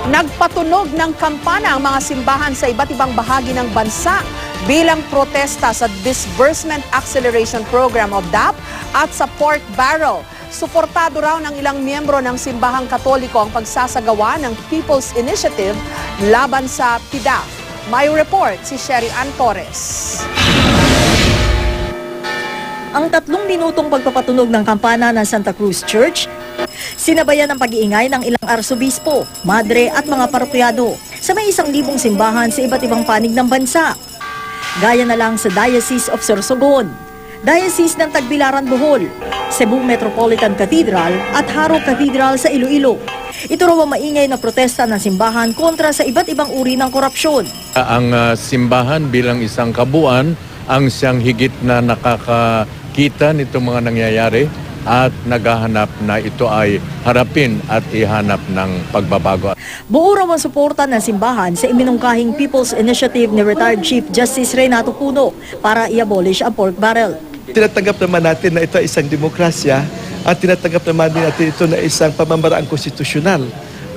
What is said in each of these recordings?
Nagpatunog ng kampana ang mga simbahan sa iba't ibang bahagi ng bansa bilang protesta sa Disbursement Acceleration Program o DAP at sa pork barrel. Suportado raw ng ilang miyembro ng simbahang Katoliko ang pagsasagawa ng People's Initiative laban sa PDAF. May report si Sherry Ann Torres. Ang 3 minutong pagpapatunog ng kampana ng Santa Cruz Church, sinabayan ng pag-iingay ng ilang arsobispo, madre at mga parokyado sa may 1,000 simbahan sa iba't ibang panig ng bansa. Gaya na lang sa Diocese of Sorsogon, Diocese ng Tagbilaran, Bohol, Cebu Metropolitan Cathedral at Haro Cathedral sa Iloilo. Ito raw ang maingay na protesta ng simbahan kontra sa iba't ibang uri ng korupsyon. Ang simbahan bilang isang kabuuan ang siyang higit na nakakakita nitong mga nangyayari at naghahanap na ito ay harapin at ihanap ng pagbabago. Buo raw ang suporta ng simbahan sa iminungkahing People's Initiative ni retired Chief Justice Renato Puno para i-abolish ang pork barrel. Tinatanggap naman natin na ito ay isang demokrasya at tinatanggap naman natin ito na isang pamamaraang konstitusyonal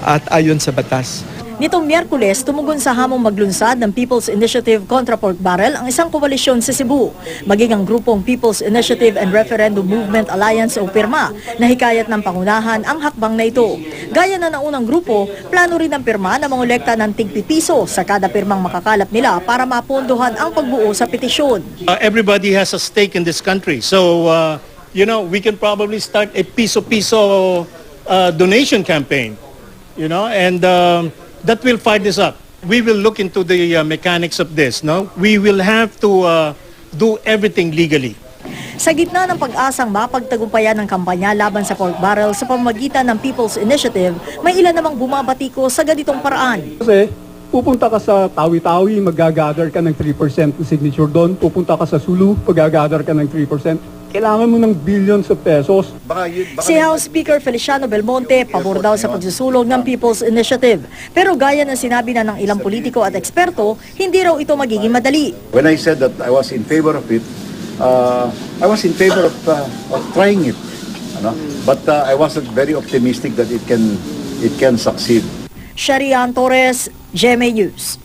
at ayon sa batas. Nitong Miyerkules, tumugon sa hamong maglunsad ng People's Initiative kontra pork barrel ang isang koalisyon sa Cebu, maging ang grupong People's Initiative and Referendum Movement Alliance o PIRMA, na hikayat ng pangunahan ang hakbang na ito. Gaya na ng unang grupo, plano rin ng PIRMA na mangolekta ng tig-piso sa kada pirmang makakalap nila para mapondohan ang pagbuo sa petisyon. Everybody has a stake in this country, so we can probably start a piso-piso donation campaign, and that will fire this up. We will look into the mechanics of this. No, we will have to do everything legally. Sa gitna ng pag-asang mapagtagumpayan ng kampanya laban sa pork barrel sa pamamagitan ng People's Initiative, may ilan namang bumabatiko sa ganitong paraan. Kasi pupunta ka sa Tawi-Tawi, mag-gather ka ng 3% ng signature doon. Pupunta ka sa Sulu, mag-gather ka ng 3%. Kailangan mo ng billions of pesos. Si House Speaker Feliciano Belmonte, pabor daw sa pagsusulong ng People's Initiative. Pero gaya ng sinabi na ng ilang politiko at eksperto, hindi raw ito magiging madali. When I said that I was in favor of it, I was in favor of trying it. But I wasn't very optimistic that it can succeed. Sherry Ann Torres, GMA News.